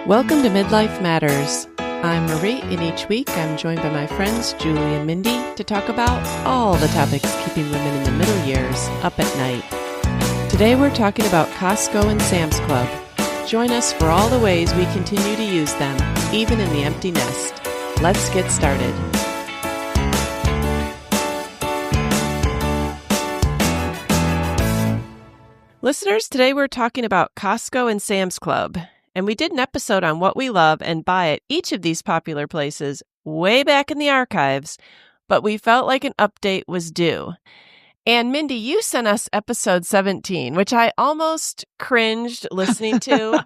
Welcome to Midlife Matters. I'm Marie, and each week I'm joined by my friends Julie and Mindy to talk about all the topics keeping women in the middle years up at night. Today we're talking about Costco and Sam's Club. Join us for all the ways we continue to use them, even in the empty nest. Let's get started. Listeners, today we're talking about Costco and Sam's Club. And we did an episode on what we love and buy at each of these popular places way back in the archives, but we felt like an update was due. And Mindy, you sent us episode 17, which I almost cringed listening to.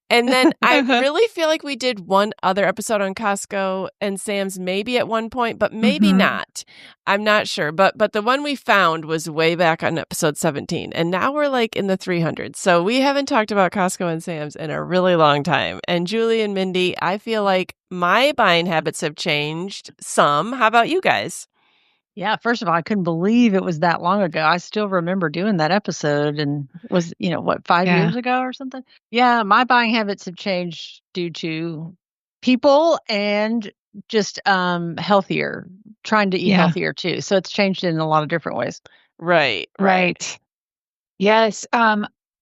And then I really feel like we did one other episode on Costco and Sam's maybe at one point, but maybe not. I'm not sure. But the one we found was way back on episode 17. And now we're like in the 300s. So we haven't talked about Costco and Sam's in a really long time. And Julie and Mindy, I feel like my buying habits have changed some. How about you guys? Yeah, first of all, I couldn't believe it was that long ago. I still remember doing that episode and was, 5 years ago or something? Yeah, my buying habits have changed due to people and just healthier, trying to eat healthier too. So it's changed in a lot of different ways. Right. Yes.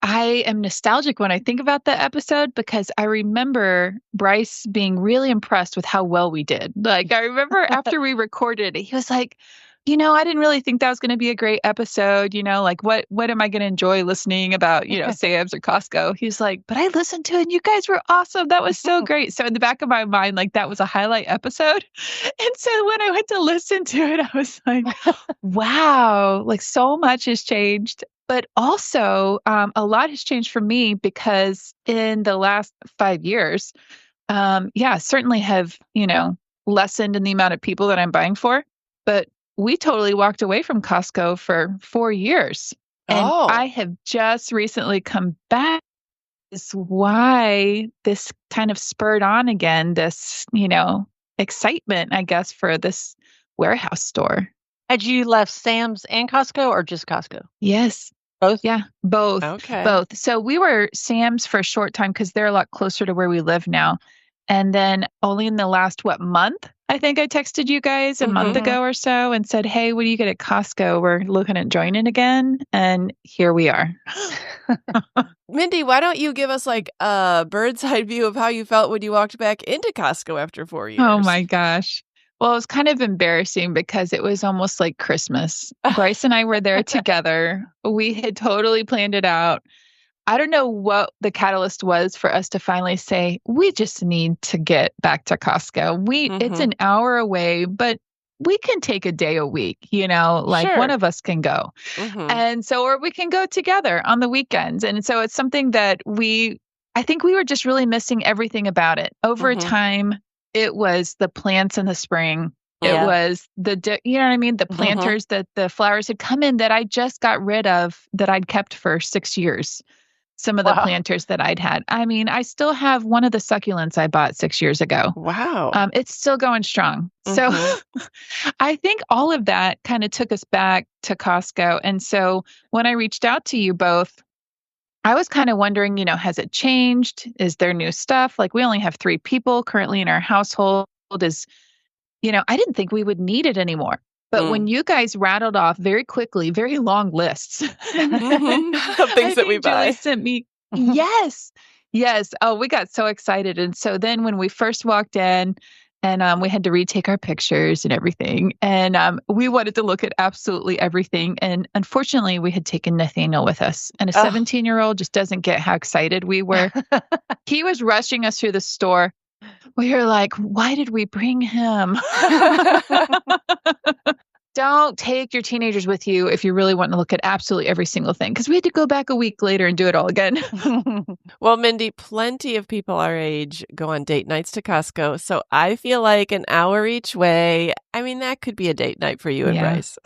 I am nostalgic when I think about that episode because I remember Bryce being really impressed with how well we did. Like, I remember after we recorded it, he was like, I didn't really think that was going to be a great episode. Like what am I going to enjoy listening about, Sam's or Costco? He's like, but I listened to it and you guys were awesome. That was so great. So in the back of my mind, like that was a highlight episode. And so when I went to listen to it, I was like, wow, like so much has changed. But also, a lot has changed for me because in the last 5 years, certainly have, lessened in the amount of people that I'm buying for. But we totally walked away from Costco for 4 years. And I have just recently come back. Is why this kind of spurred on again, this, excitement, I guess, for this warehouse store. Had you left Sam's and Costco or just Costco? Yes. Both? Yeah, both. Okay. Both. So we were Sam's for a short time because they're a lot closer to where we live now. And then only in the last, month? I think I texted you guys a month ago or so and said, hey, what do you get at Costco? We're looking at joining again. And here we are. Mindy, why don't you give us like a bird's eye view of how you felt when you walked back into Costco after 4 years? Oh my gosh. Well, it was kind of embarrassing because it was almost like Christmas. Bryce and I were there together. We had totally planned it out. I don't know what the catalyst was for us to finally say, we just need to get back to Costco. It's an hour away, but we can take a day a week, Sure. One of us can go. And so, or we can go together on the weekends. And so it's something that I think we were just really missing everything about it. Over time, it was the plants in the spring. It was the planters that the flowers had come in that I just got rid of that I'd kept for 6 years. Some of the planters that I'd had. I mean, I still have one of the succulents I bought 6 years ago. Wow. It's still going strong. So I think all of that kind of took us back to Costco. And so when I reached out to you both, I was kind of wondering, has it changed? Is there new stuff? Like we only have 3 people currently in our household. I didn't think we would need it anymore. But when you guys rattled off very quickly, very long lists of things that we buy. Julie sent me, yes. Oh, we got so excited. And so then when we first walked in and we had to retake our pictures and everything, and we wanted to look at absolutely everything. And unfortunately, we had taken Nathaniel with us. And a 17-year-old just doesn't get how excited we were. He was rushing us through the store. We were like, why did we bring him? Don't take your teenagers with you if you really want to look at absolutely every single thing, because we had to go back a week later and do it all again. Well, Mindy, plenty of people our age go on date nights to Costco. So I feel like an hour each way, I mean, that could be a date night for you and Bryce.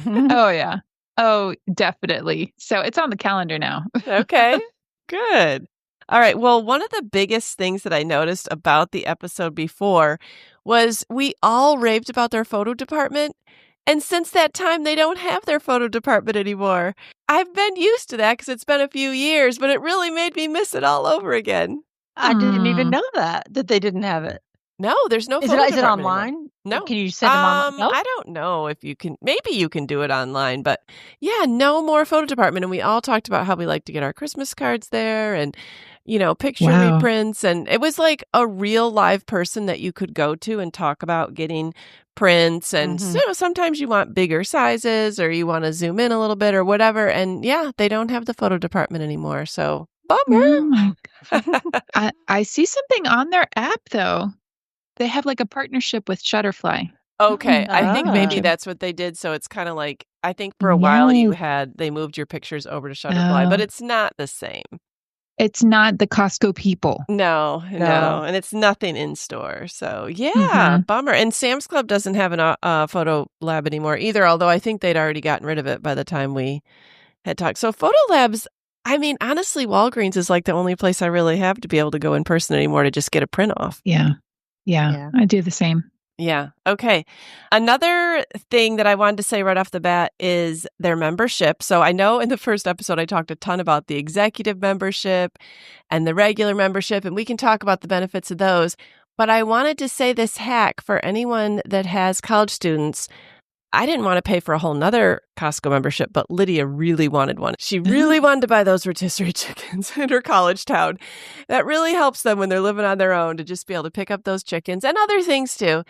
Oh, yeah. Oh, definitely. So it's on the calendar now. Okay, good. All right. Well, one of the biggest things that I noticed about the episode before was we all raved about their photo department. And since that time, they don't have their photo department anymore. I've been used to that because it's been a few years, but it really made me miss it all over again. I didn't even know that they didn't have it. No, there's no Is photo it department anymore. online? No. Can you send them online? No? I don't know if you can. Maybe you can do it online, but yeah, no more photo department. And we all talked about how we like to get our Christmas cards there and, picture Wow. reprints. And it was like a real live person that you could go to and talk about getting prints. And sometimes you want bigger sizes or you want to zoom in a little bit or whatever. And yeah, they don't have the photo department anymore. So bummer. Oh my God. I see something on their app, though. They have like a partnership with Shutterfly. Okay, I think maybe Ah. that's what they did. So it's kind of like, I think for a while they moved your pictures over to Shutterfly, but it's not the same. It's not the Costco people. No. And it's nothing in store. So yeah, bummer. And Sam's Club doesn't have a photo lab anymore either, although I think they'd already gotten rid of it by the time we had talked. So photo labs, I mean, honestly, Walgreens is like the only place I really have to be able to go in person anymore to just get a print off. Yeah, I do the same. Yeah. Okay. Another thing that I wanted to say right off the bat is their membership. So I know in the first episode, I talked a ton about the executive membership and the regular membership, and we can talk about the benefits of those. But I wanted to say this hack for anyone that has college students. I didn't want to pay for a whole nother Costco membership, but Lydia really wanted one. She really wanted to buy those rotisserie chickens in her college town. That really helps them when they're living on their own to just be able to pick up those chickens and other things too.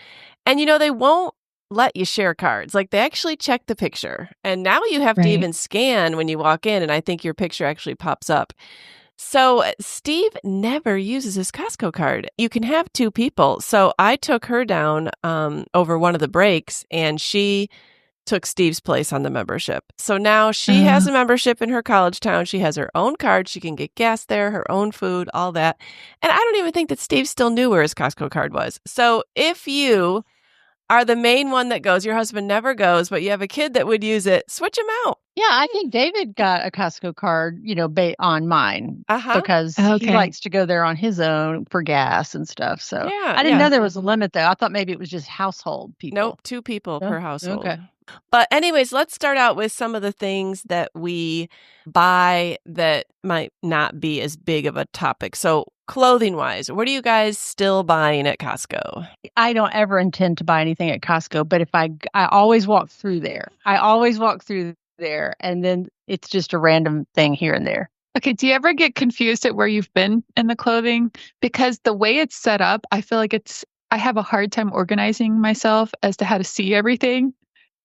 And, they won't let you share cards. Like they actually check the picture. And now you have to even scan when you walk in. And I think your picture actually pops up. So Steve never uses his Costco card. You can have two people. So I took her down over one of the breaks and she took Steve's place on the membership. So now she has a membership in her college town. She has her own card. She can get gas there, her own food, all that. And I don't even think that Steve still knew where his Costco card was. So if you are the main one that goes, your husband never goes, but you have a kid that would use it, switch him out. Yeah, I think David got a Costco card, on mine because he likes to go there on his own for gas and stuff. So I didn't know there was a limit, though. I thought maybe it was just household people. Nope, 2 people per household. Okay. But anyways, let's start out with some of the things that we buy that might not be as big of a topic. So clothing-wise, what are you guys still buying at Costco? I don't ever intend to buy anything at Costco, but if I always walk through there. I always walk through there, and then it's just a random thing here and there. Okay, do you ever get confused at where you've been in the clothing? Because the way it's set up, I feel like I have a hard time organizing myself as to how to see everything.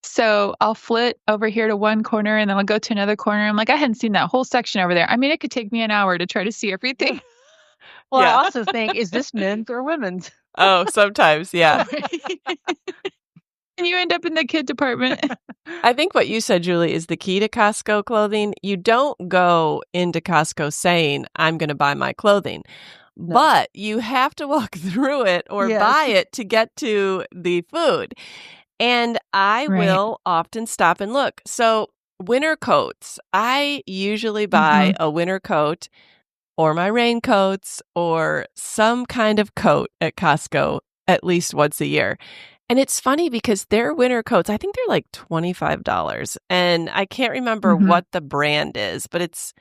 So I'll flit over here to one corner and then I'll go to another corner. I'm like, I hadn't seen that whole section over there. I mean, it could take me an hour to try to see everything. Well, I also think, is this men's or women's? Oh, sometimes, yeah. And you end up in the kid department. I think what you said, Julie, is the key to Costco clothing. You don't go into Costco saying, I'm going to buy my clothing. No. But you have to walk through it or buy it to get to the food. And I will often stop and look. So winter coats, I usually buy a winter coat or my raincoats or some kind of coat at Costco at least once a year. And it's funny because their winter coats, I think they're like $25. And I can't remember what the brand is, but it's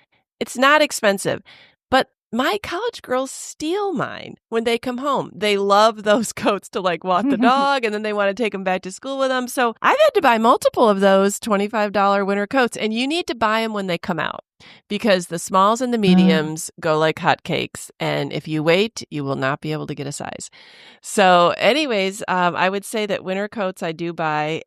not expensive. But my college girls steal mine when they come home. They love those coats to like walk the dog and then they want to take them back to school with them. So I've had to buy multiple of those $25 winter coats, and you need to buy them when they come out because the smalls and the mediums go like hotcakes. And if you wait, you will not be able to get a size. So anyways, I would say that winter coats I do buy.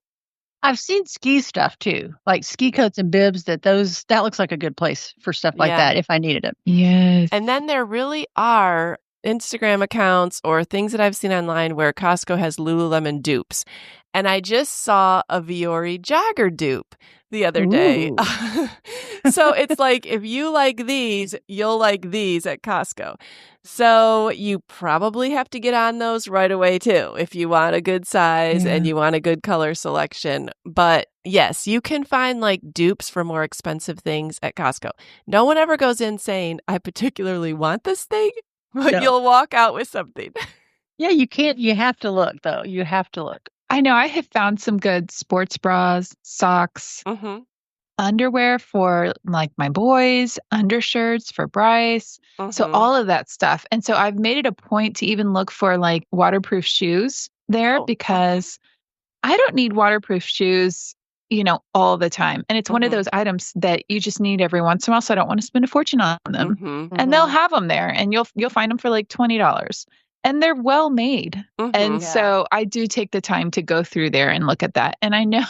I've seen ski stuff too, like ski coats and bibs. That looks like a good place for stuff like that if I needed it. Yes. And then there really are Instagram accounts or things that I've seen online where Costco has Lululemon dupes. And I just saw a Viore jogger dupe the other day. So it's like, if you like these, you'll like these at Costco. So you probably have to get on those right away too, if you want a good size and you want a good color selection. But yes, you can find like dupes for more expensive things at Costco. No one ever goes in saying, I particularly want this thing, but you'll walk out with something. Yeah, you can't. You have to look, though. You have to look. I know I have found some good sports bras, socks, Mm-hmm. underwear for like my boys, undershirts for Bryce. So Mm-hmm. all of that stuff. And so I've made it a point to even look for like waterproof shoes there Oh, because I don't need waterproof shoes, all the time. And it's one of mm-hmm. those items that you just need every once in a while. So I don't want to spend a fortune on them. Mm-hmm. And they'll Mhm. have them there and you'll find them for like $20. And they're well made. And Mm-hmm. Yeah. so I do take the time to go through there and look at that. And I know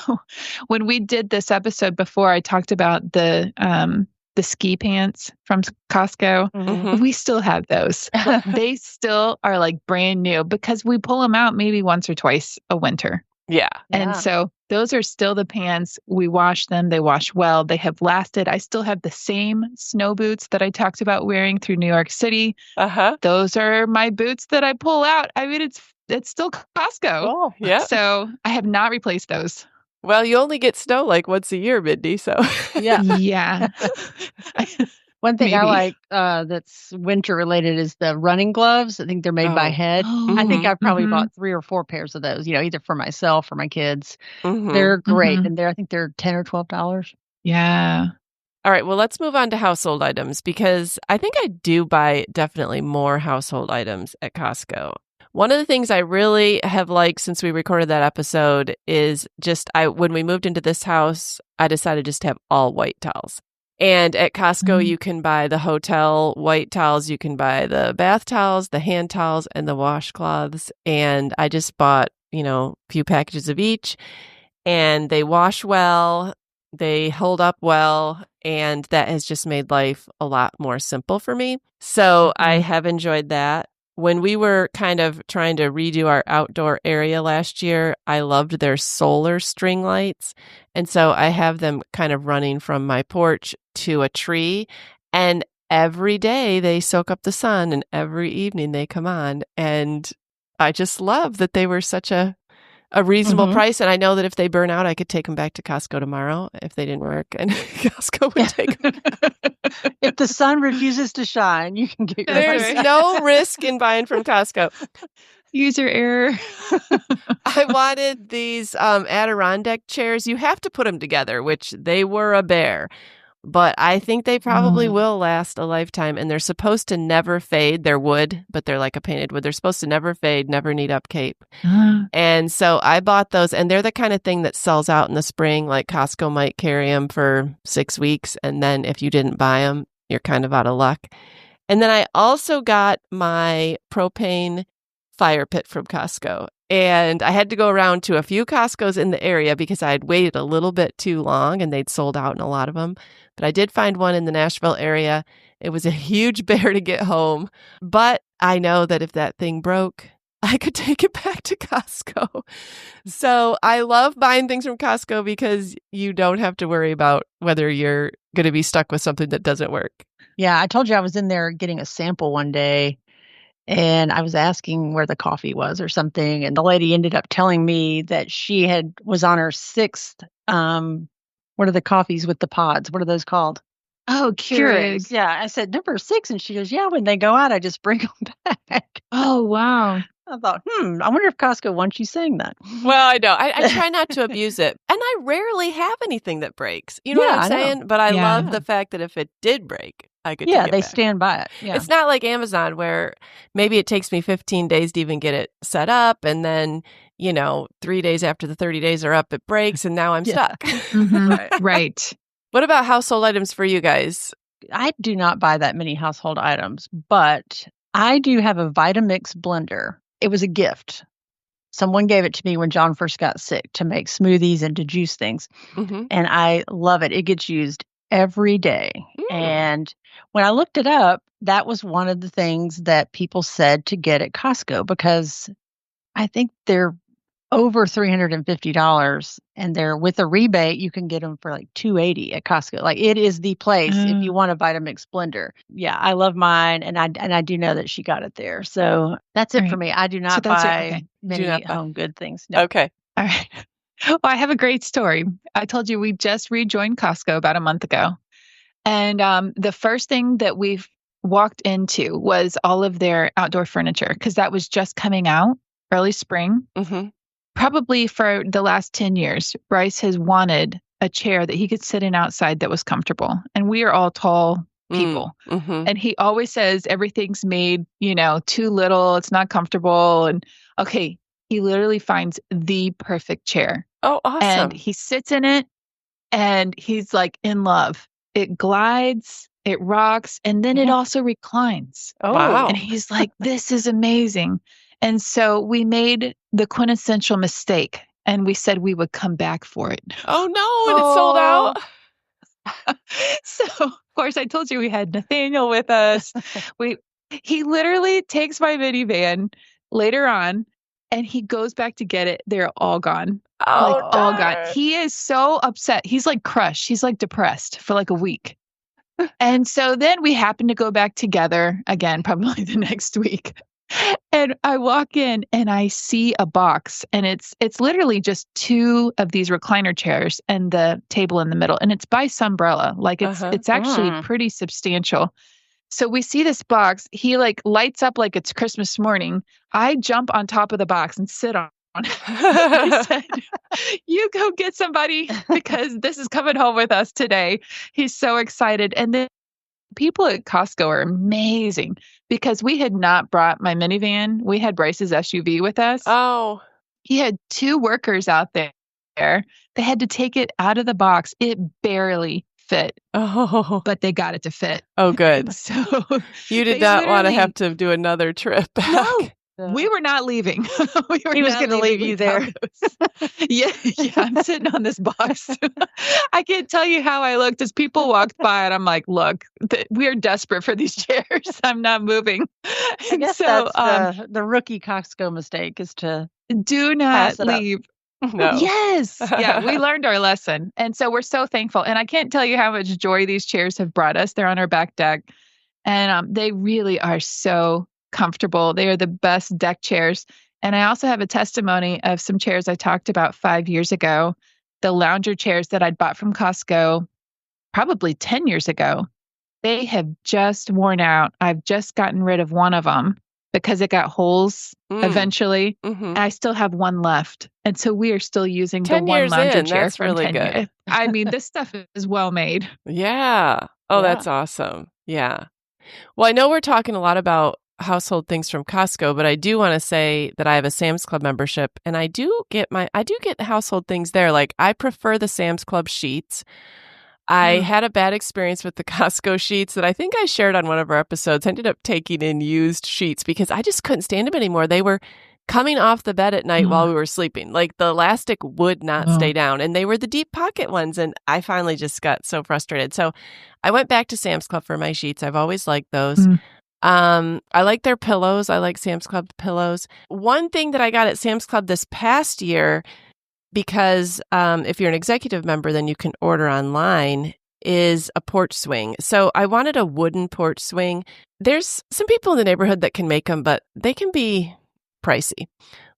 when we did this episode before, I talked about the ski pants from Costco. Mm-hmm. We still have those. They still are like brand new because we pull them out maybe once or twice a winter. Yeah. And Yeah. so those are still the pants. We wash them. They wash well. They have lasted. I still have the same snow boots that I talked about wearing through New York City. Uh-huh. Those are my boots that I pull out. I mean, it's still Costco. Oh, Yeah. So I have not replaced those. Well, you only get snow like once a year, Mindy, so. yeah. Yeah. One thing I Maybe. like that's winter related is the running gloves. I think they're made by Oh. Head. I think Mhm. I've probably Mhm. bought 3 or 4 pairs of those, either for myself or my kids. Mhm. They're great. Mhm. And I think they're $10 or $12. Yeah. All right, well, let's move on to household items because I think I do buy definitely more household items at Costco. One of the things I really have liked since we recorded that episode is just when we moved into this house, I decided just to have all white towels. And at Costco, you can buy the hotel white towels, you can buy the bath towels, the hand towels, and the washcloths. And I just bought, a few packages of each, and they wash well, they hold up well, and that has just made life a lot more simple for me. So I have enjoyed that. When we were kind of trying to redo our outdoor area last year, I loved their solar string lights. And so I have them kind of running from my porch to a tree. And every day they soak up the sun and every evening they come on. And I just love that they were such a reasonable price. And I know that if they burn out, I could take them back to Costco tomorrow if they didn't work. And Costco would take them. If the sun refuses to shine, you can get your That's There's right. no risk in buying from Costco. User error. I wanted these Adirondack chairs. You have to put them together, which they were a bear. But I think they probably will last a lifetime. And they're supposed to never fade. They're wood, but they're like a painted wood. They're supposed to never fade, never need upkeep. And so I bought those. And they're the kind of thing that sells out in the spring. Like Costco might carry them for 6 weeks. And then if you didn't buy them, you're kind of out of luck. And then I also got my propane fire pit from Costco. And I had to go around to a few Costcos in the area because I had waited a little bit too long and they'd sold out in a lot of them. But I did find one in the Nashville area. It was a huge bear to get home. But I know that if that thing broke, I could take it back to Costco. So I love buying things from Costco because you don't have to worry about whether you're going to be stuck with something that doesn't work. Yeah, I told you I was in there getting a sample one day. And I was asking where the coffee was or something. And the lady ended up telling me that she was on her 6th. What are the coffees with the pods? What are those called? Oh, Keurig. Yeah. I said, number 6. And she goes, yeah, when they go out, I just bring them back. Oh, wow. I thought, I wonder if Costco wants you saying that. Well, I know. I try not to abuse it. And I rarely have anything that breaks. You know what Yeah, I'm I know. saying? But I Yeah. love the fact that if it did break, I could Yeah, take it they back. stand by it. Yeah. It's not like Amazon where maybe it takes me 15 days to even get it set up. And then, 3 days after the 30 days are up, it breaks and now I'm Yeah. stuck. Mhm. Right. What about household items for you guys? I do not buy that many household items, but I do have a Vitamix blender. It was a gift. Someone gave it to me when John first got sick to make smoothies and to juice things. Mm-hmm. And I love it. It gets used every day. And when I looked it up, that was one of the things that people said to get at Costco because I think they're over $350 and they're with a rebate you can get them for like $280 at Costco. Like it is the place if you want a Vitamix blender. Yeah, I love mine and I do know that she got it there. So that's it for me. I do not that's it. buy Okay. many home good things. No. Okay. All right. Well, I have a great story. I told you we just rejoined Costco about a month ago. And the first thing that we've walked into was all of their outdoor furniture because that was just coming out early spring. Mm-hmm. probably for the last 10 years, Bryce has wanted a chair that he could sit in outside that was comfortable. And we are all tall people. Mm-hmm. And he always says everything's made, too little. It's not comfortable. And okay, he literally finds the perfect chair. Oh, awesome. And he sits in it and he's like in love. It glides, it rocks, and then it also reclines. Oh, Wow. And he's like, this is amazing. And so we made the quintessential mistake and we said we would come back for it. Oh, no. And it's sold out. So, of course, I told you we had Nathaniel with us. He literally takes my minivan later on and he goes back to get it. They're all gone. Oh, all gone. He is so upset. He's like crushed. He's like depressed for like a week. And so then we happen to go back together again, probably the next week. And I walk in and I see a box and it's literally just two of these recliner chairs and the table in the middle. And it's by Sunbrella. Like it's actually pretty substantial. So we see this box. He like lights up like it's Christmas morning. I jump on top of the box and sit on it. I said, you go get somebody because this is coming home with us today. He's so excited. And then people at Costco are amazing because we had not brought my minivan. We had Bryce's SUV with us. Oh. He had two workers out there. They had to take it out of the box. It barely fit. Oh. But they got it to fit. Oh, good. So you did not want to have to do another trip back. No. We were not leaving. He was going to leave you there. Yeah, I'm sitting on this box. I can't tell you how I looked as people walked by and I'm like, look, we are desperate for these chairs. I'm not moving. I guess that's the rookie Costco mistake is to do not leave. No. Yes. Yeah, we learned our lesson. And so we're so thankful. And I can't tell you how much joy these chairs have brought us. They're on our back deck. And they really are so comfortable. They are the best deck chairs. And I also have a testimony of some chairs I talked about 5 years ago, the lounger chairs that I'd bought from Costco probably 10 years ago. They have just worn out. I've just gotten rid of one of them because it got holes eventually. Mm-hmm. And I still have one left. And so we are still using the one lounger chair. That's really good. Years. I mean, this stuff is well made. Yeah. Oh, that's awesome. Yeah. Well, I know we're talking a lot about household things from Costco, but I do want to say that I have a Sam's Club membership and I do get household things there. Like I prefer the Sam's Club sheets. I had a bad experience with the Costco sheets that I think I shared on one of our episodes. I ended up taking in used sheets because I just couldn't stand them anymore. They were coming off the bed at night while we were sleeping. Like the elastic would not stay down and they were the deep pocket ones. And I finally just got so frustrated. So I went back to Sam's Club for my sheets. I've always liked those. I like their pillows. I like Sam's Club pillows. One thing that I got at Sam's Club this past year, because if you're an executive member, then you can order online, is a porch swing. So I wanted a wooden porch swing. There's some people in the neighborhood that can make them, but they can be pricey.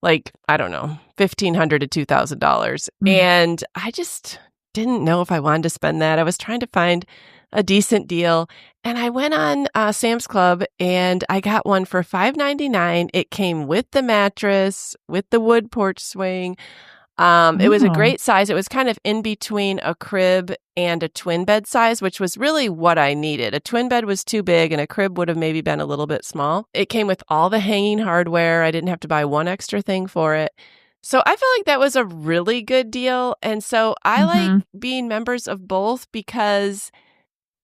Like, I don't know, $1,500 to $2,000. And I just didn't know if I wanted to spend that. I was trying to find a decent deal. And I went on Sam's Club and I got one for $5.99. It came with the mattress, with the wood porch swing. It was a great size. It was kind of in between a crib and a twin bed size, which was really what I needed. A twin bed was too big and a crib would have maybe been a little bit small. It came with all the hanging hardware. I didn't have to buy one extra thing for it. So I feel like that was a really good deal. And so I like being members of both because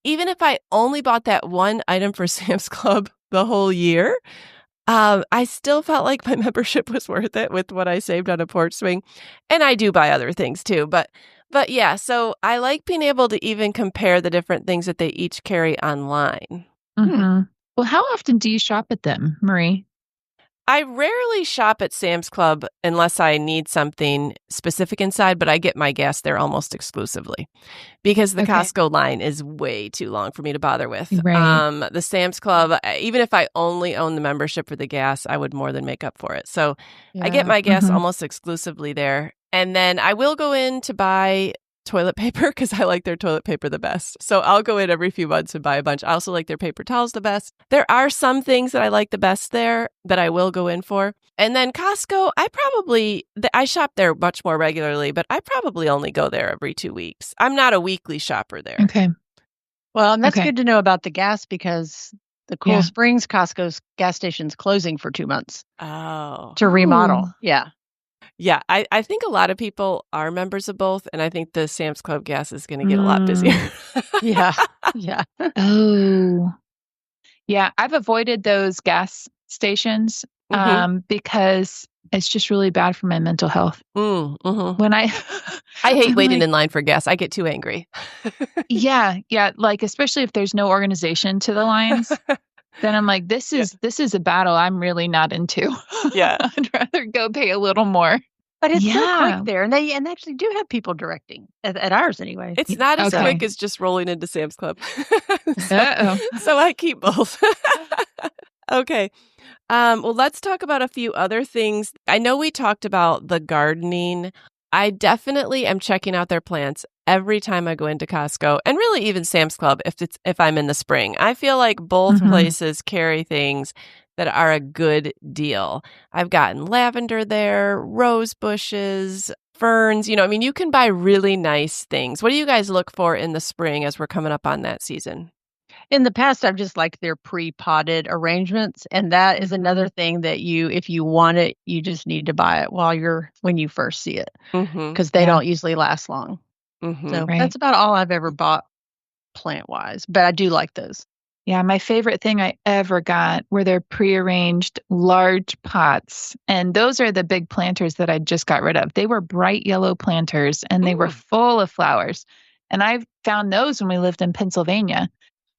even if I only bought that one item for Sam's Club the whole year, I still felt like my membership was worth it with what I saved on a porch swing. And I do buy other things too. But yeah, so I like being able to even compare the different things that they each carry online. Well, how often do you shop at them, Marie? I rarely shop at Sam's Club unless I need something specific inside, but I get my gas there almost exclusively because the Costco line is way too long for me to bother with. Right. The Sam's Club, even if I only own the membership for the gas, I would more than make up for it. So I get my gas almost exclusively there. And then I will go in to buy toilet paper because I like their toilet paper the best. So I'll go in every few months and buy a bunch. I also like their paper towels the best. There are some things that I like the best there that I will go in for. And then Costco, I shop there much more regularly, but I probably only go there every 2 weeks. I'm not a weekly shopper there. Okay. Well, and that's good to know about the gas because the Cool Springs Costco's gas station's closing for 2 months. Oh. To remodel. Ooh. Yeah. Yeah, I think a lot of people are members of both, and I think the Sam's Club gas is going to get a lot busier. Yeah. Oh. Yeah, I've avoided those gas stations because it's just really bad for my mental health. When I hate waiting in line for gas. I get too angry. Yeah, like especially if there's no organization to the lines. Then I'm like, this is a battle I'm really not into. Yeah. I'd rather go pay a little more. But it's so quick there, and they actually do have people directing at ours anyway. It's not as quick as just rolling into Sam's Club. So I keep both. Okay. Well, let's talk about a few other things. I know we talked about the gardening. I definitely am checking out their plants every time I go into Costco, and really even Sam's Club if I'm in the spring. I feel like both places carry things that are a good deal. I've gotten lavender there, rose bushes, ferns. You can buy really nice things. What do you guys look for in the spring as we're coming up on that season? In the past, I've just liked their pre-potted arrangements. And that is another thing that if you want it, you just need to buy it when you first see it. Because they don't usually last long. So that's about all I've ever bought plant-wise. But I do like those. Yeah, my favorite thing I ever got were their prearranged large pots. And those are the big planters that I just got rid of. They were bright yellow planters and they were full of flowers. And I found those when we lived in Pennsylvania.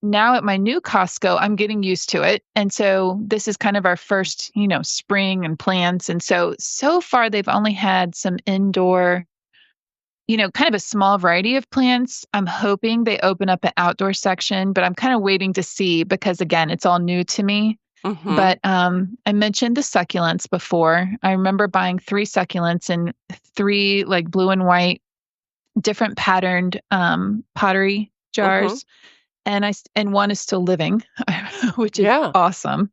Now at my new Costco, I'm getting used to it. And so this is kind of our first, spring and plants. And so far they've only had some indoor, kind of a small variety of plants. I'm hoping they open up an outdoor section, but I'm kind of waiting to see because again, it's all new to me. But I mentioned the succulents before. I remember buying 3 succulents in 3 like blue and white, different patterned pottery jars. And one is still living, which is awesome.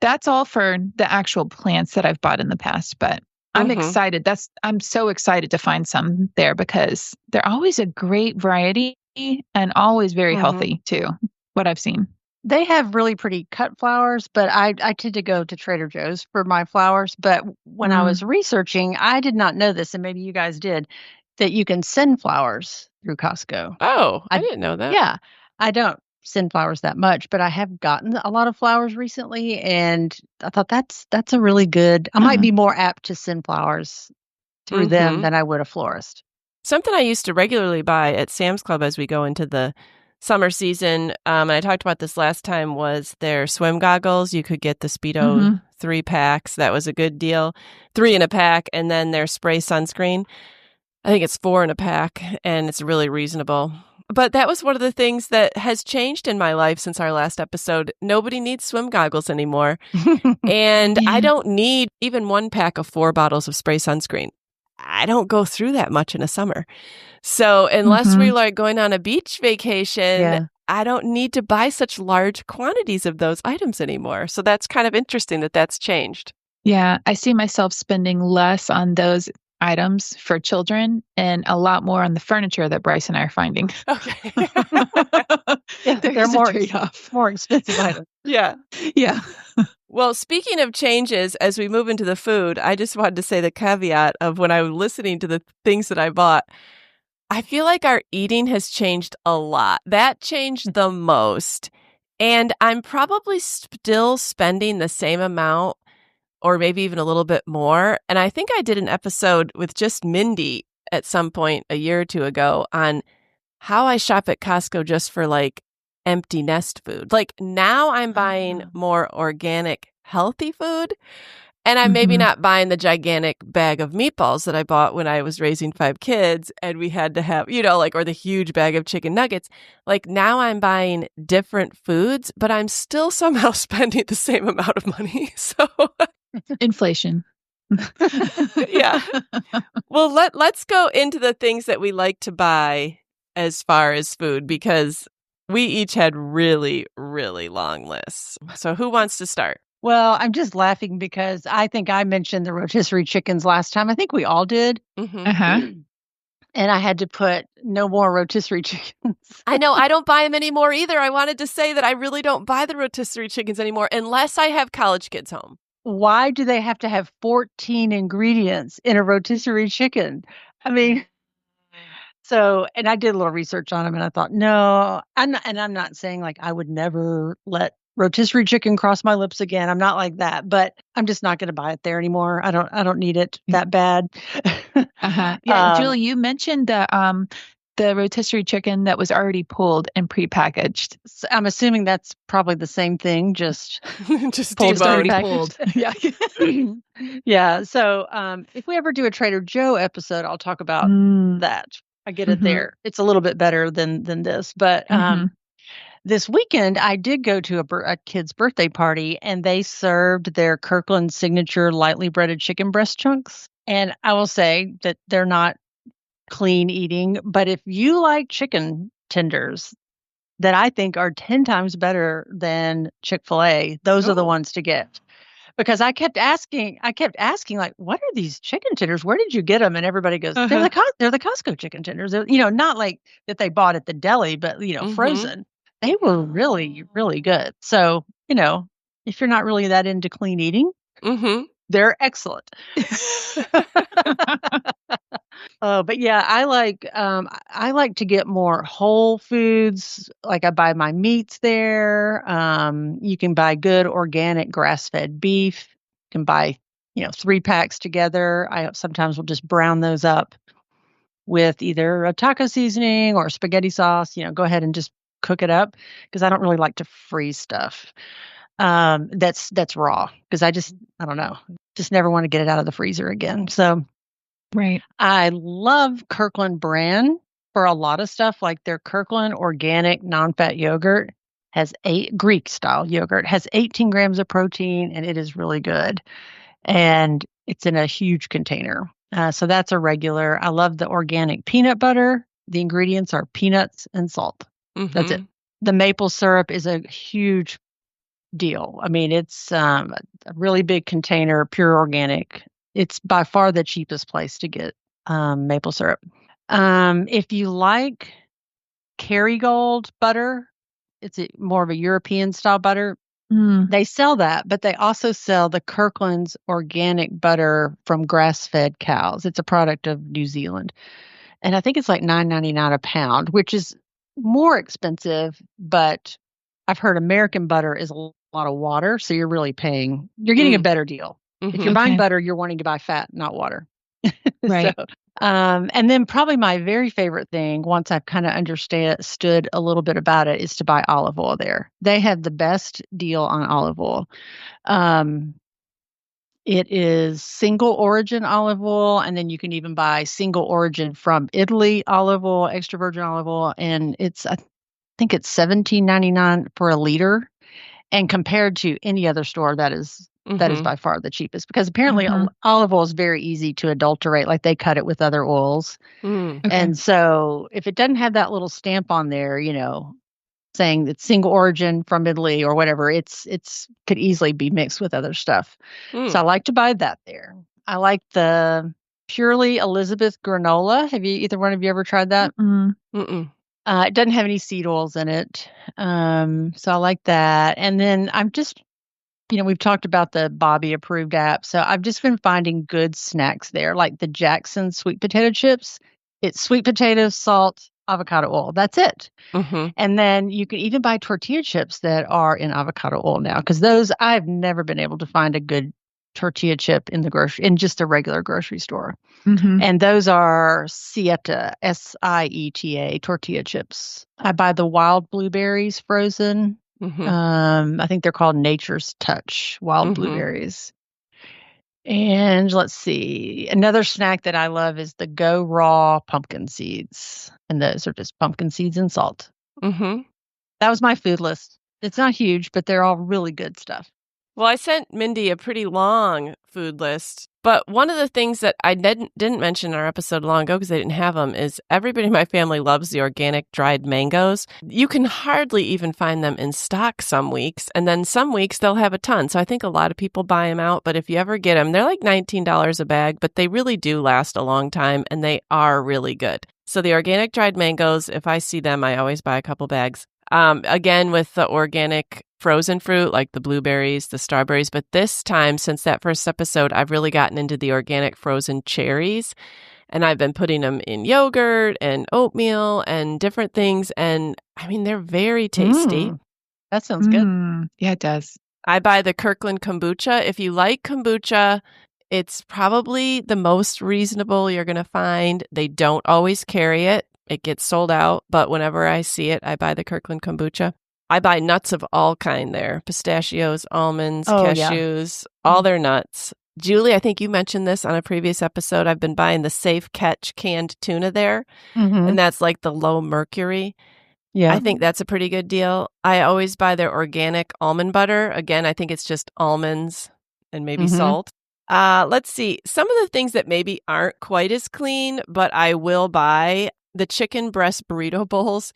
That's all for the actual plants that I've bought in the past, but I'm excited. I'm so excited to find some there because they're always a great variety and always very healthy too, what I've seen. They have really pretty cut flowers, but I tend to go to Trader Joe's for my flowers. But when I was researching, I did not know this, and maybe you guys did, that you can send flowers through Costco. Oh, I didn't know that. Yeah, I don't send flowers that much, but I have gotten a lot of flowers recently, and I thought that's a really good. I might be more apt to send flowers through them than I would a florist. Something I used to regularly buy at Sam's Club as we go into the summer season, and I talked about this last time, was their swim goggles. You could get the Speedo 3 packs. That was a good deal. 3 in a pack, and then their spray sunscreen. I think it's 4 in a pack, and it's really reasonable. But that was one of the things that has changed in my life since our last episode. Nobody needs swim goggles anymore. And I don't need even 1 pack of 4 bottles of spray sunscreen. I don't go through that much in a summer. So unless we're like going on a beach vacation, I don't need to buy such large quantities of those items anymore. So that's kind of interesting that that's changed. Yeah, I see myself spending less on those items for children and a lot more on the furniture that Bryce and I are finding. Okay. They're more expensive items. Yeah. Yeah. Well, speaking of changes, as we move into the food, I just wanted to say the caveat of when I was listening to the things that I bought, I feel like our eating has changed a lot. That changed the most. And I'm probably still spending the same amount or maybe even a little bit more. And I think I did an episode with just Mindy at some point a year or 2 ago on how I shop at Costco just for like empty nest food. Like now I'm buying more organic, healthy food. And I'm maybe not buying the gigantic bag of meatballs that I bought when I was raising 5 kids and we had to have, or the huge bag of chicken nuggets. Like now I'm buying different foods, but I'm still somehow spending the same amount of money. So inflation. Yeah. Well, let's go into the things that we like to buy as far as food, because we each had really, really long lists. So who wants to start? Well, I'm just laughing because I think I mentioned the rotisserie chickens last time. I think we all did. Mm-hmm. Uh-huh. And I had to put no more rotisserie chickens. I know, I don't buy them anymore either. I wanted to say that I really don't buy the rotisserie chickens anymore unless I have college kids home. Why do they have to have 14 ingredients in a rotisserie chicken? I mean, so, and I did a little research on them and I thought, no, I'm not saying like I would never let rotisserie chicken cross my lips again. I'm not like that, but I'm just not going to buy it there anymore. I don't need it that bad. Uh-huh. Yeah, Julie, you mentioned the rotisserie chicken that was already pulled and prepackaged. So I'm assuming that's probably the same thing, just Just pulled deboned. Already prepackaged. pulled. Yeah. Yeah. So if we ever do a Trader Joe episode, I'll talk about that. I get it Mhm. there. It's a little bit better than this, but Mhm. this weekend I did go to a kid's birthday party, and they served their Kirkland signature lightly breaded chicken breast chunks. And I will say that they're not clean eating, but if you like chicken tenders that I think are 10 times better than Chick-fil-A, those are the ones to get. Because I kept asking, like, what are these chicken tenders? Where did you get them? And everybody goes, they're the Costco chicken tenders. They're, not like that they bought at the deli, but Mhm. frozen. They were really, really good. So, if you're not really that into clean eating, Mm-hmm. they're excellent. But yeah, I like to get more whole foods. Like I buy my meats there. You can buy good organic grass-fed beef. You can buy, 3 packs together. I sometimes will just brown those up with either a taco seasoning or spaghetti sauce. Go ahead and just cook it up because I don't really like to freeze stuff. That's raw because I don't know, just never want to get it out of the freezer again. So Right. I love Kirkland brand for a lot of stuff, like their Kirkland organic non-fat yogurt Greek style yogurt has 18 grams of protein, and it is really good. And it's in a huge container. So that's a regular. I love the organic peanut butter. The ingredients are peanuts and salt. That's it. The maple syrup is a huge deal. I mean, it's a really big container, pure organic. It's by far the cheapest place to get maple syrup. If you like Kerrygold butter, it's more of a European style butter. They sell that, but they also sell the Kirkland's organic butter from grass-fed cows. It's a product of New Zealand. And I think it's like $9.99 a pound, which is more expensive, but I've heard American butter is a lot of water, so you're getting a better deal. If you're buying butter, you're wanting to buy fat, not water. Right. So, and then probably my very favorite thing, once I've kind of understood a little bit about it, is to buy olive oil there. They have the best deal on olive oil. It is single origin olive oil, and then you can even buy single origin from Italy olive oil, extra virgin olive oil, and I think it's $17.99 for a liter. And compared to any other store, that is by far the cheapest, because apparently olive oil is very easy to adulterate. Like they cut it with other oils. And so if it doesn't have that little stamp on there, saying it's single origin from Italy or whatever, it's could easily be mixed with other stuff. So I like to buy that there. I like the Purely Elizabeth granola. Have either one of you ever tried that? It doesn't have any seed oils in it. So I like that. And then I'm just, we've talked about the Bobby approved app. So I've just been finding good snacks there, like the Jackson sweet potato chips. It's sweet potatoes, salt, avocado oil. That's it. And then you can even buy tortilla chips that are in avocado oil now, because those, I've never been able to find a good tortilla chip in just a regular grocery store. And those are Sieta, Sieta tortilla chips. I buy the wild blueberries frozen. I think they're called Nature's Touch wild blueberries. And let's see, another snack that I love is the Go Raw pumpkin seeds. And those are just pumpkin seeds and salt. That was my food list. It's not huge, but they're all really good stuff. Well, I sent Mindy a pretty long food list, but one of the things that I didn't mention in our episode long ago because they didn't have them is everybody in my family loves the organic dried mangoes. You can hardly even find them in stock some weeks, and then some weeks they'll have a ton. So I think a lot of people buy them out, but if you ever get them, they're like $19 a bag, but they really do last a long time, and they are really good. So the organic dried mangoes, if I see them, I always buy a couple bags. Again, with the organic frozen fruit, like the blueberries, the strawberries. But this time, since that first episode, I've really gotten into the organic frozen cherries. And I've been putting them in yogurt and oatmeal and different things. And I mean, they're very tasty. That sounds good. Yeah, it does. I buy the Kirkland kombucha. If you like kombucha, it's probably the most reasonable you're going to find. They don't always carry it. It gets sold out, but whenever I see it, I buy the Kirkland kombucha. I buy nuts of all kind there. Pistachios, almonds, cashews, all their nuts. Julie, I think you mentioned this on a previous episode. I've been buying the Safe Catch canned tuna there, and that's like the low mercury. Yeah. I think that's a pretty good deal. I always buy their organic almond butter. Again, I think it's just almonds and maybe salt. Let's see. Some of the things that maybe aren't quite as clean, but I will buy the chicken breast burrito bowls.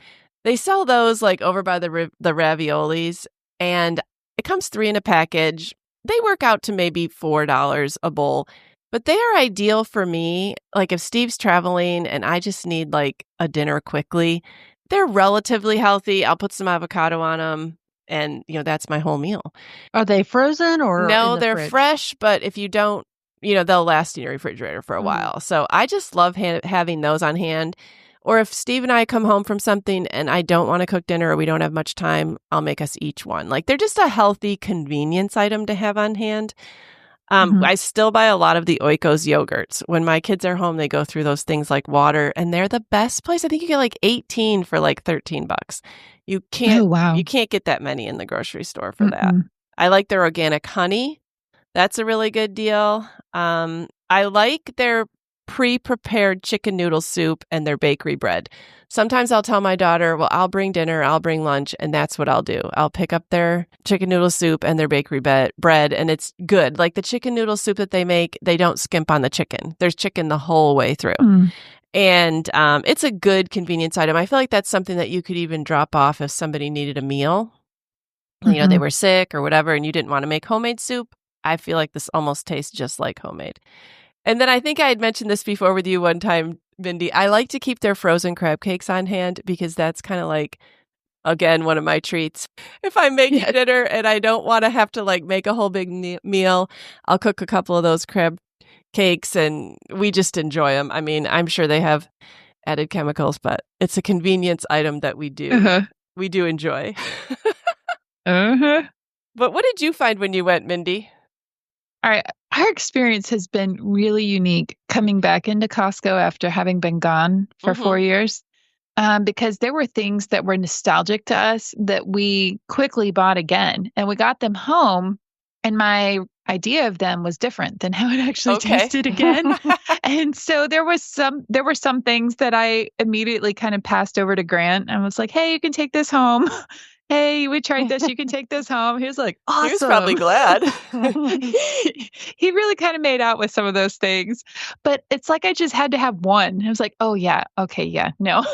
They sell those like over by the raviolis, and it comes 3 in a package. They work out to maybe $4 a bowl, but they are ideal for me. Like if Steve's traveling and I just need like a dinner quickly, they're relatively healthy. I'll put some avocado on them, and that's my whole meal. Are they frozen or no? in the They're fridge? Fresh, but if you don't, they'll last in your refrigerator for a while. So I just love having those on hand. Or if Steve and I come home from something and I don't want to cook dinner or we don't have much time, I'll make us each one. Like they're just a healthy convenience item to have on hand. I still buy a lot of the Oikos yogurts. When my kids are home, they go through those things like water, and they're the best place. I think you get like 18 for like $13. You can't get that many in the grocery store for that. I like their organic honey. That's a really good deal. I like their pre-prepared chicken noodle soup and their bakery bread. Sometimes I'll tell my daughter, well, I'll bring dinner, I'll bring lunch, and that's what I'll do. I'll pick up their chicken noodle soup and their bakery bread, and it's good. Like the chicken noodle soup that they make, they don't skimp on the chicken. There's chicken the whole way through. And it's a good convenience item. I feel like that's something that you could even drop off if somebody needed a meal. They were sick or whatever, and you didn't want to make homemade soup. I feel like this almost tastes just like homemade. And then I think I had mentioned this before with you one time, Mindy. I like to keep their frozen crab cakes on hand because that's kind of like, again, one of my treats. If I make dinner and I don't want to have to like make a whole big meal, I'll cook a couple of those crab cakes and we just enjoy them. I mean, I'm sure they have added chemicals, but it's a convenience item that we do. We do enjoy. But what did you find when you went, Mindy? All right. Our experience has been really unique coming back into Costco after having been gone for 4 years, because there were things that were nostalgic to us that we quickly bought again. And we got them home, and my idea of them was different than how it actually tasted again. And so there were some things that I immediately kind of passed over to Grant and was like, hey, you can take this home. Hey, we tried this. You can take this home. He was like, awesome. He was probably glad. He really kind of made out with some of those things. But it's like I just had to have one. I was like, oh, yeah. Okay, yeah. No.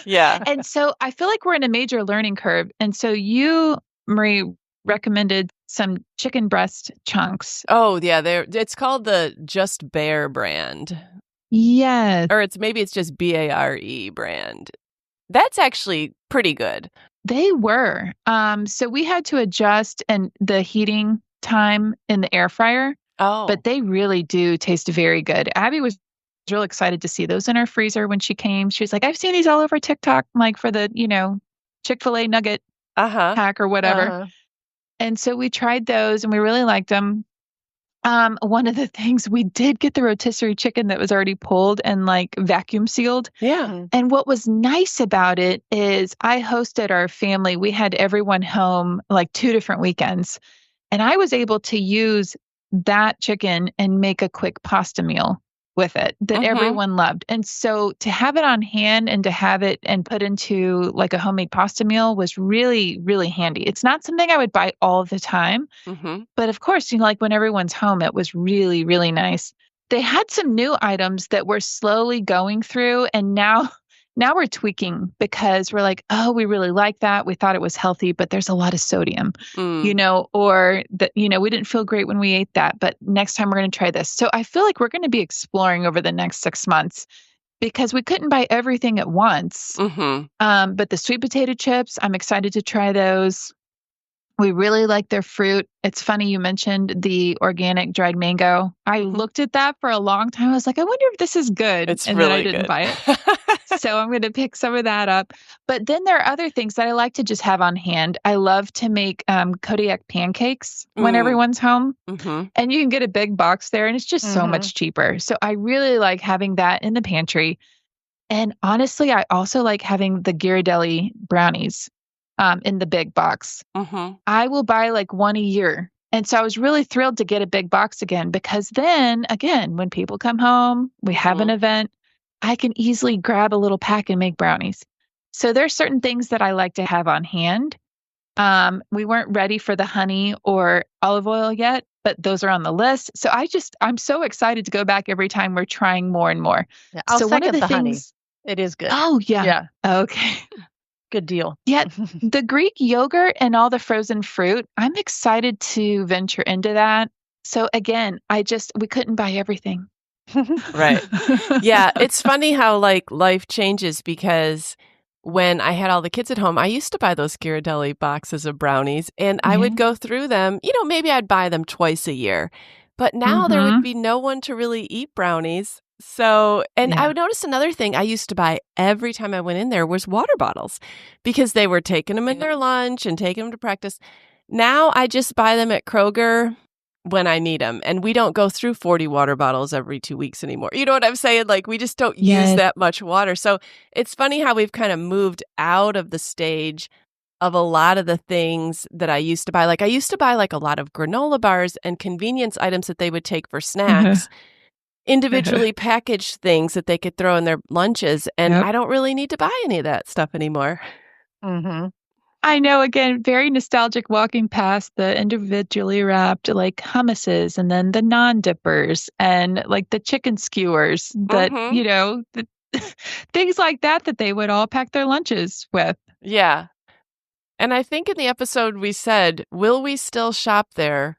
Yeah. And so I feel like we're in a major learning curve. And so you, Marie, recommended some chicken breast chunks. Oh, yeah. It's called the Just Bare brand. Yes. Or maybe it's just BARE brand. That's actually pretty good. They were. So we had to adjust the heating time in the air fryer. Oh. But they really do taste very good. Abby was real excited to see those in our freezer when she came. She was like, I've seen these all over TikTok, like for the, Chick-fil-A nugget hack or whatever. And so we tried those and we really liked them. One of the things, we did get the rotisserie chicken that was already pulled and like vacuum sealed. Yeah. And what was nice about it is I hosted our family. We had everyone home like 2 different weekends. And I was able to use that chicken and make a quick pasta meal with it that everyone loved. And so to have it on hand and to have it and put into like a homemade pasta meal was really, really handy. It's not something I would buy all the time, but of course, like when everyone's home, it was really, really nice. They had some new items that we're slowly going through, and now we're tweaking because we're like, oh, we really like that. We thought it was healthy, but there's a lot of sodium, or that, we didn't feel great when we ate that, but next time we're going to try this. So I feel like we're going to be exploring over the next 6 months because we couldn't buy everything at once. But the sweet potato chips, I'm excited to try those. We really like their fruit. It's funny you mentioned the organic dried mango. I looked at that for a long time. I was like, I wonder if this is good. It's and really then I didn't good. buy it. So I'm going to pick some of that up. But then there are other things that I like to just have on hand. I love to make Kodiak pancakes when everyone's home. And you can get a big box there and it's just so much cheaper. So I really like having that in the pantry. And honestly, I also like having the Ghirardelli brownies in the big box. I will buy like one a year. And so I was really thrilled to get a big box again, because then again, when people come home, we have an event, I can easily grab a little pack and make brownies. So there's certain things that I like to have on hand. We weren't ready for the honey or olive oil yet, but those are on the list. So I'm so excited to go back every time we're trying more and more. Yeah, I'll so one of second the honey. things, It is good. Oh, yeah. Yeah. Okay. Good deal. Yeah, the Greek yogurt and all the frozen fruit, I'm excited to venture into that. So again, we couldn't buy everything. Right. Yeah, it's funny how like life changes, because when I had all the kids at home, I used to buy those Ghirardelli boxes of brownies, and I would go through them. Maybe I'd buy them twice a year. But now there would be no one to really eat brownies. So, and I would notice another thing I used to buy every time I went in there was water bottles, because they were taking them in their lunch and taking them to practice. Now I just buy them at Kroger when I need them. And we don't go through 40 water bottles every 2 weeks anymore. You know what I'm saying? Like, we just don't use that much water. So it's funny how we've kind of moved out of the stage of a lot of the things that I used to buy. Like, I used to buy like a lot of granola bars and convenience items that they would take for snacks. Individually packaged things that they could throw in their lunches. And I don't really need to buy any of that stuff anymore. I know, again, very nostalgic walking past the individually wrapped like hummuses and then the non-dippers and like the chicken skewers that, things like that they would all pack their lunches with. Yeah. And I think in the episode we said, will we still shop there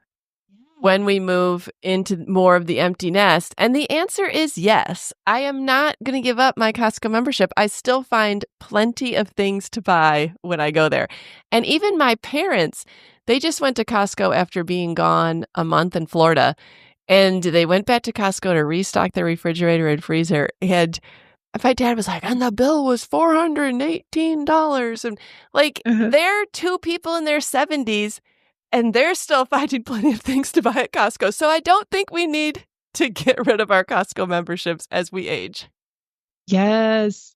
when we move into more of the empty nest? And the answer is yes. I am not going to give up my Costco membership. I still find plenty of things to buy when I go there. And even my parents, they just went to Costco after being gone a month in Florida. And they went back to Costco to restock their refrigerator and freezer. And my dad was like, and the bill was $418. And like, they're two people in their 70s. And they're still finding plenty of things to buy at Costco. So I don't think we need to get rid of our Costco memberships as we age. Yes.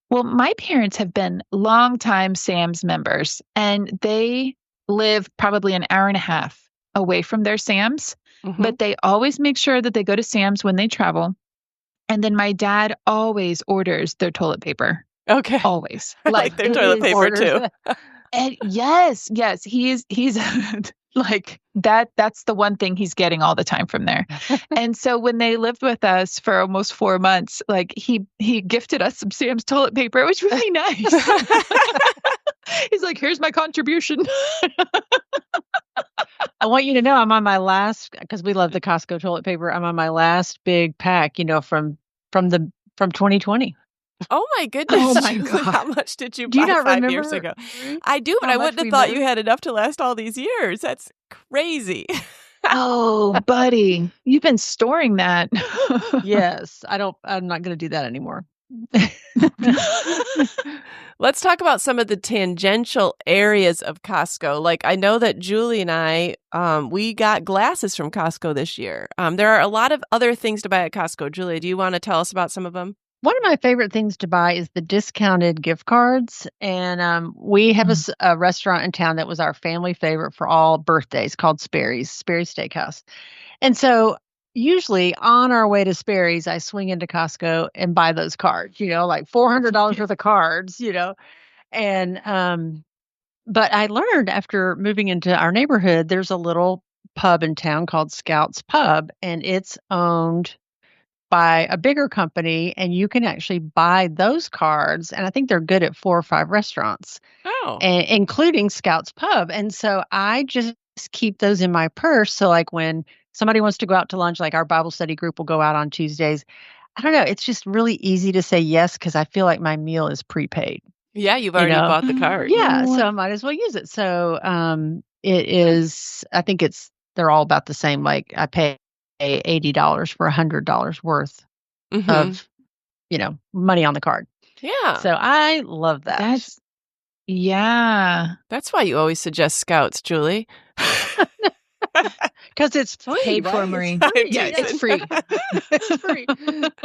Well, my parents have been longtime Sam's members, and they live probably an hour and a half away from their Sam's, but they always make sure that they go to Sam's when they travel. And then my dad always orders their toilet paper. Okay. Always. Like their toilet paper too. And yes, he's like that's the one thing he's getting all the time from there. And so when they lived with us for almost 4 months, like he gifted us some Sam's toilet paper. It was really nice. He's like, here's my contribution. I want you to know I'm on my last, because we love the Costco toilet paper. I'm on my last big pack, from 2020. Oh my goodness. Oh my God. How much did you Do you buy not 5 remember? years ago? I do, but I wouldn't have thought you had enough to last all these years. That's crazy. Oh, buddy, you've been storing that. Yes. I'm not going to do that anymore. Let's talk about some of the tangential areas of Costco. Like, I know that Julie and I, we got glasses from Costco this year. There are a lot of other things to buy at Costco. Julie, do you want to tell us about some of them? One of my favorite things to buy is the discounted gift cards. And we have a restaurant in town that was our family favorite for all birthdays called Sperry's Steakhouse. And so usually on our way to Sperry's, I swing into Costco and buy those cards, like $400 worth of cards, and, but I learned after moving into our neighborhood, there's a little pub in town called Scout's Pub, and it's owned by a bigger company, and you can actually buy those cards. And I think they're good at 4 or 5 restaurants, including Scout's Pub. And so I just keep those in my purse. So, like when somebody wants to go out to lunch, like our Bible study group will go out on Tuesdays. I don't know. It's just really easy to say yes because I feel like my meal is prepaid. Yeah, you've already bought the card. Yeah, so I might as well use it. So it is, I think they're all about the same. Like I pay $80 for $100 worth of, money on the card. Yeah. So I love that. That's why you always suggest Scouts, Julie. Because it's paid for, Marie. It's free. It's free.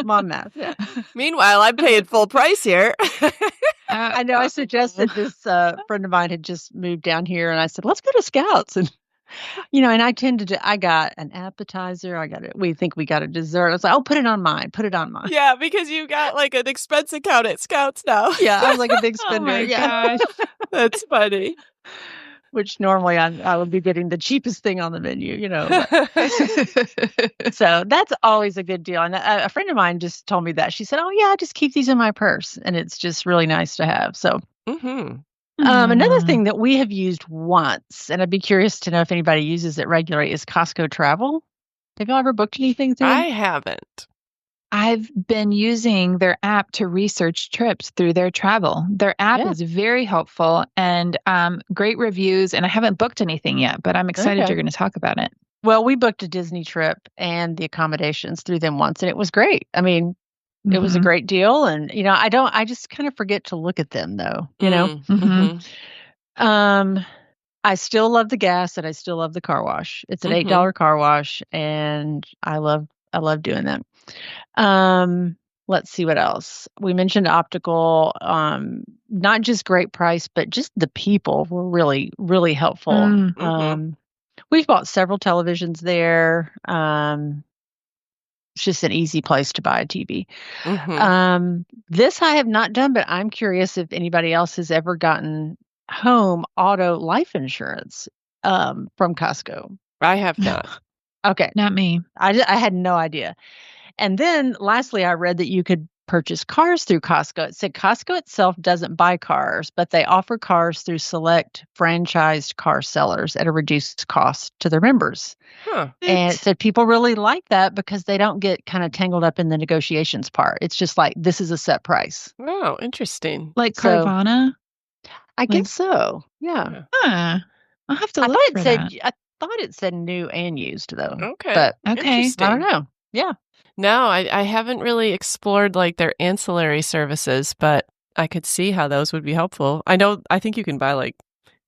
Mom math. Yeah. Meanwhile, I'm paying full price here. I know. I suggested this friend of mine had just moved down here, and I said, "Let's go to Scouts." And and I tend to. I got an appetizer. We think we got a dessert. I was like, "Oh, put it on mine. Put it on mine." Yeah, because you got like an expense account at Scouts now. Yeah, I was like a big spender. Oh my gosh, that's funny. Which normally I would be getting the cheapest thing on the menu, So that's always a good deal. And a friend of mine just told me that. She said, "Oh yeah, I just keep these in my purse," and it's just really nice to have. So, another thing that we have used once, and I'd be curious to know if anybody uses it regularly, is Costco Travel. Have y'all ever booked anything through? I haven't. I've been using their app to research trips through their travel. Their app is very helpful and great reviews. And I haven't booked anything yet, but I'm excited you're going to talk about it. Well, we booked a Disney trip and the accommodations through them once, and it was great. I mean, it was a great deal. And, I just kind of forget to look at them though, I still love the gas and I still love the car wash. It's an $8 car wash, and I love doing that. Let's see what else. We mentioned optical, not just great price, but just the people were really, really helpful. We've bought several televisions there. It's just an easy place to buy a TV. This I have not done, but I'm curious if anybody else has ever gotten home auto life insurance from Costco. I have not. Okay. Not me. I had no idea. And then lastly, I read that you could purchase cars through Costco. It said Costco itself doesn't buy cars, but they offer cars through select franchised car sellers at a reduced cost to their members. And it said people really like that because they don't get kind of tangled up in the negotiations part. It's just like, this is a set price. Oh, interesting. Like Carvana? I guess so. Yeah. I'll have to look for that. I thought it said new and used though. Okay. But okay. I don't know. Yeah. No, I haven't really explored like their ancillary services, but I could see how those would be helpful. I think you can buy like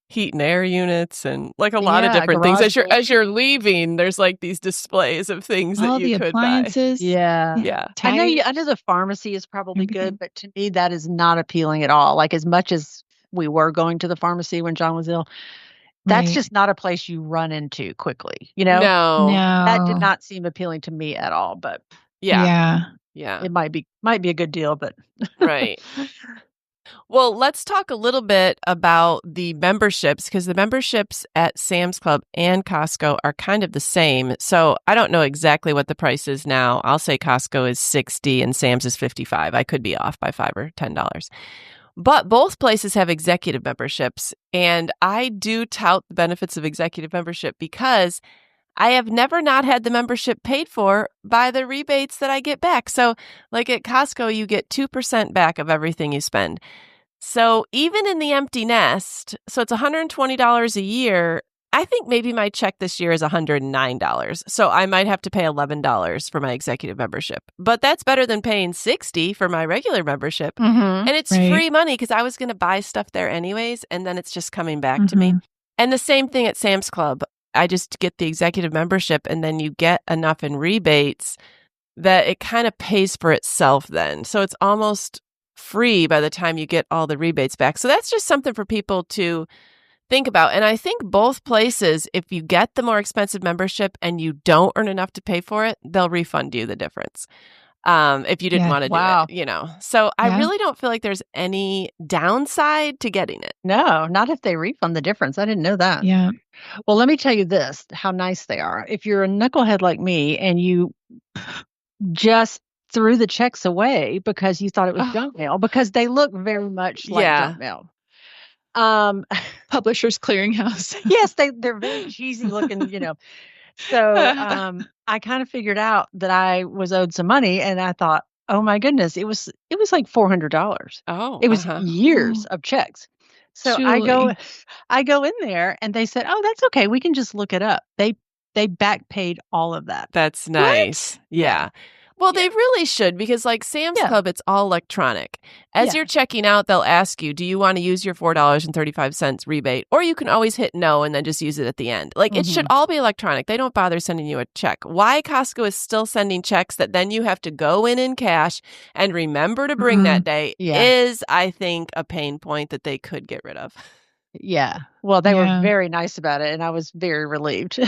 heat and air units and like a lot of different things. As you're leaving, there's like these displays of things that you could appliances. buy. Yeah. I know the pharmacy is probably good, but to me that is not appealing at all. Like as much as we were going to the pharmacy when John was ill, that's just not a place you run into quickly, No. That did not seem appealing to me at all, but yeah. It might be a good deal, but right. Well, let's talk a little bit about the memberships, because the memberships at Sam's Club and Costco are kind of the same. So I don't know exactly what the price is now. I'll say Costco is $60 and Sam's is $55. I could be off by $5 or $10. But both places have executive memberships, and I do tout the benefits of executive membership because I have never not had the membership paid for by the rebates that I get back. So like at Costco, you get 2% back of everything you spend. So even in the empty nest, so it's $120 a year, I think maybe my check this year is $109. So I might have to pay $11 for my executive membership. But that's better than paying $60 for my regular membership. And it's free money because I was going to buy stuff there anyways, and then it's just coming back to me. And the same thing at Sam's Club. I just get the executive membership, and then you get enough in rebates that it kind of pays for itself then. So it's almost free by the time you get all the rebates back. So that's just something for people to think about. And I think both places, if you get the more expensive membership and you don't earn enough to pay for it, they'll refund you the difference. If you didn't want to do it, So I really don't feel like there's any downside to getting it. No, not if they refund the difference. I didn't know that. Yeah. Well, let me tell you this, how nice they are. If you're a knucklehead like me and you just threw the checks away because you thought it was junk mail, because they look very much like junk mail. Publishers Clearinghouse. Yes, they're very cheesy looking, So I kind of figured out that I was owed some money, and I thought, oh my goodness, it was like $400. Oh, it was years of checks. So I go in there, and they said, oh, that's okay. We can just look it up. They back paid all of that. That's nice. What? Yeah. Well, they really should, because like Sam's Club, it's all electronic. As you're checking out, they'll ask you, do you want to use your $4.35 rebate? Or you can always hit no and then just use it at the end. Like, it should all be electronic. They don't bother sending you a check. Why Costco is still sending checks that then you have to go in cash and remember to bring that day is, I think, a pain point that they could get rid of. Yeah. Well, they were very nice about it, and I was very relieved.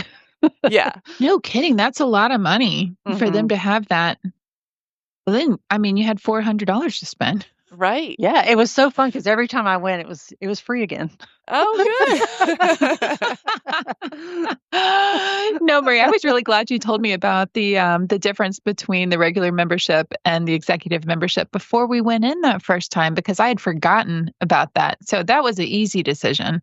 Yeah. No kidding. That's a lot of money for them to have that. Well, then, I mean, you had $400 to spend. Right. Yeah. It was so fun because every time I went, it was free again. Oh, good. No, Marie, I was really glad you told me about the difference between the regular membership and the executive membership before we went in that first time, because I had forgotten about that. So that was an easy decision.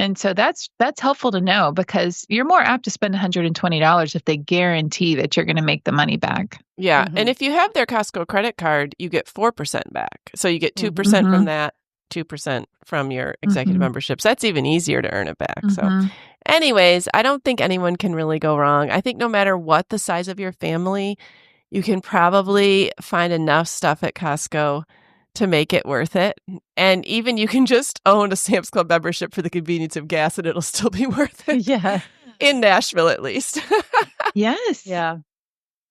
And so that's helpful to know, because you're more apt to spend $120 if they guarantee that you're going to make the money back. Yeah. And if you have their Costco credit card, you get 4% back. So you get 2% from that, 2% from your executive memberships. That's even easier to earn it back. So anyways, I don't think anyone can really go wrong. I think no matter what the size of your family, you can probably find enough stuff at Costco to make it worth it. And even you can just own a Sam's Club membership for the convenience of gas, and it'll still be worth it. Yeah. In Nashville, at least. Yes. Yeah.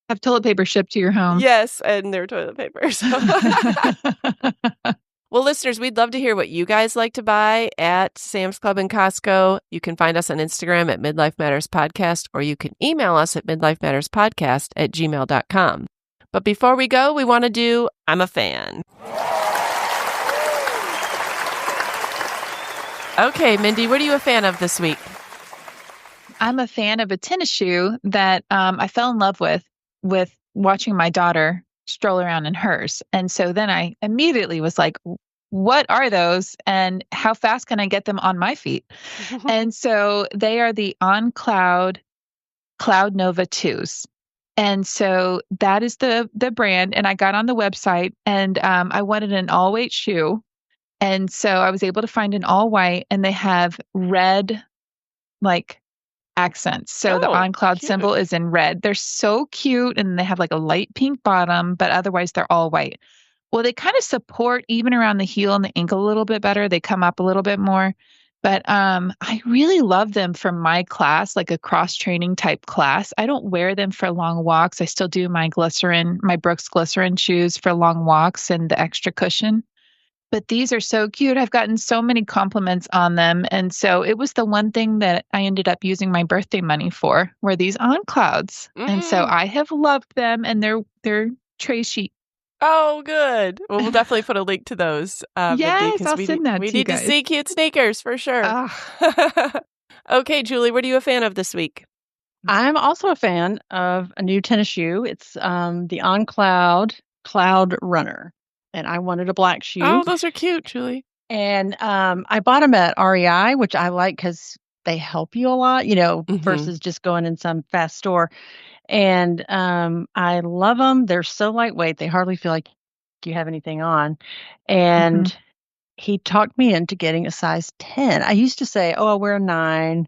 Have toilet paper shipped to your home. Yes, and their toilet paper. So. Well, listeners, we'd love to hear what you guys like to buy at Sam's Club and Costco. You can find us on Instagram at Midlife Matters Podcast, or you can email us at midlifematterspodcast@gmail.com. But before we go, we want to do I'm a Fan. Okay, Mindy, what are you a fan of this week? I'm a fan of a tennis shoe that I fell in love with watching my daughter stroll around in hers. And so then I immediately was like, what are those and how fast can I get them on my feet? And so they are the On Cloud Nova 2s. And so that is the brand. And I got on the website, and I wanted an all white shoe. And so I was able to find an all white, and they have red, like, accents. So the On Cloud symbol is in red. They're so cute, and they have like a light pink bottom, but otherwise they're all white. Well, they kind of support even around the heel and the ankle a little bit better. They come up a little bit more. But I really love them for my class, like a cross-training type class. I don't wear them for long walks. I still do my Brooks Glycerin shoes for long walks and the extra cushion. But these are so cute. I've gotten so many compliments on them. And so it was the one thing that I ended up using my birthday money for, were these On Clouds. And so I have loved them, and they're tray sheet. Oh, good. Well, we'll definitely put a link to those. Yes, I'll send that to you guys. We need to see cute sneakers for sure. Okay, Julie, what are you a fan of this week? I'm also a fan of a new tennis shoe. It's the On Cloud Runner. And I wanted a black shoe. Oh, those are cute, Julie. And I bought them at REI, which I like because they help you a lot, versus just going in some fast store. And I love them. They're so lightweight. They hardly feel like you have anything on. And he talked me into getting a size 10. I used to say, I'll wear a 9.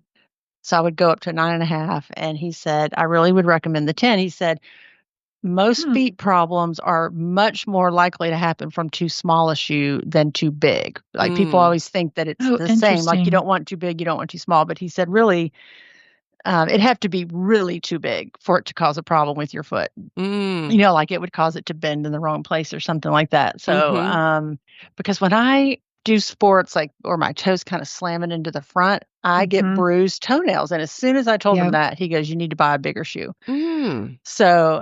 So I would go up to a 9.5. And he said, I really would recommend the 10. He said, most feet problems are much more likely to happen from too small a shoe than too big. Like people always think that it's the same. Like you don't want too big, you don't want too small. But he said, really, it'd have to be really too big for it to cause a problem with your foot. Like it would cause it to bend in the wrong place or something like that. So, because when I do sports or my toes kind of slamming into the front, I get bruised toenails. And as soon as I told him that, he goes, "You need to buy a bigger shoe." So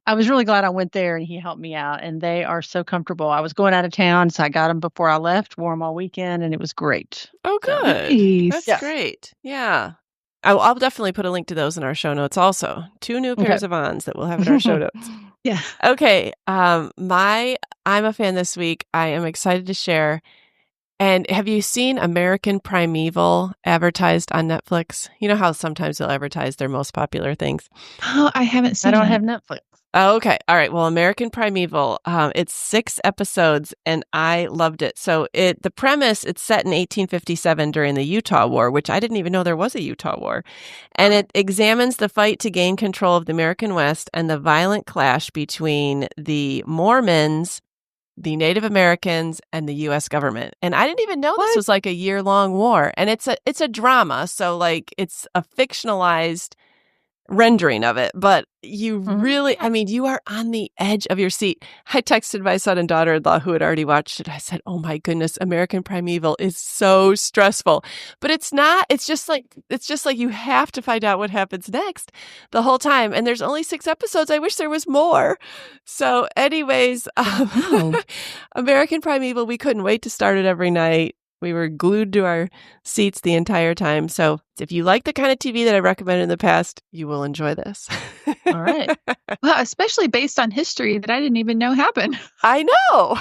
I was really glad I went there and he helped me out. And they are so comfortable. I was going out of town, so I got them before I left, wore them all weekend, and it was great. Oh, good. Nice. That's great. Yeah. I'll definitely put a link to those in our show notes also. 2 new pairs of Ons that we'll have in our show notes. Yeah. Okay. I'm a fan this week. I am excited to share. And have you seen American Primeval advertised on Netflix? You know how sometimes they'll advertise their most popular things? Oh, I haven't seen I don't that. have Netflix. Oh, okay. All right. Well, American Primeval, it's 6 episodes and I loved it. So the premise, it's set in 1857 during the Utah War, which I didn't even know there was a Utah War. And it examines the fight to gain control of the American West and the violent clash between the Mormons, the Native Americans, and the U.S. government. And I didn't even know this was like a year-long war. And it's a drama. So like it's a fictionalized rendering of it, but you really, I mean, you are on the edge of your seat. I texted my son and daughter-in-law who had already watched it. I said, "Oh my goodness, American Primeval is so stressful." But it's not, it's just like you have to find out what happens next the whole time. And there's only 6 episodes. I wish there was more. So anyways, American Primeval, we couldn't wait to start it every night. We were glued to our seats the entire time. So if you like the kind of TV that I recommended in the past, you will enjoy this. All right. Well, especially based on history that I didn't even know happened. I know.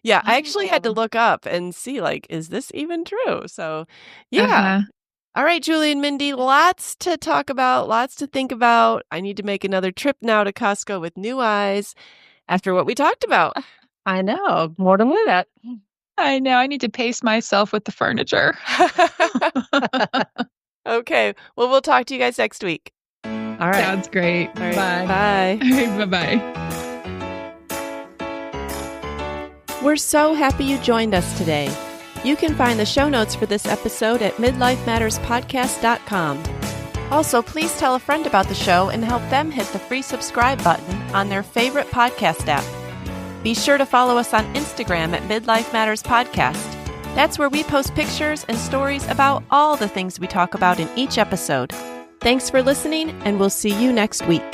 Yeah, I actually had to look up and see, like, is this even true? So, yeah. All right, Julie and Mindy, lots to talk about, lots to think about. I need to make another trip now to Costco with new eyes after what we talked about. I know. More to look at. I know. I need to pace myself with the furniture. Okay. Well, we'll talk to you guys next week. All right. Sounds great. All right. Bye. Bye. All right, bye-bye. We're so happy you joined us today. You can find the show notes for this episode at midlifematterspodcast.com. Also, please tell a friend about the show and help them hit the free subscribe button on their favorite podcast app. Be sure to follow us on Instagram at Midlife Matters Podcast. That's where we post pictures and stories about all the things we talk about in each episode. Thanks for listening, and we'll see you next week.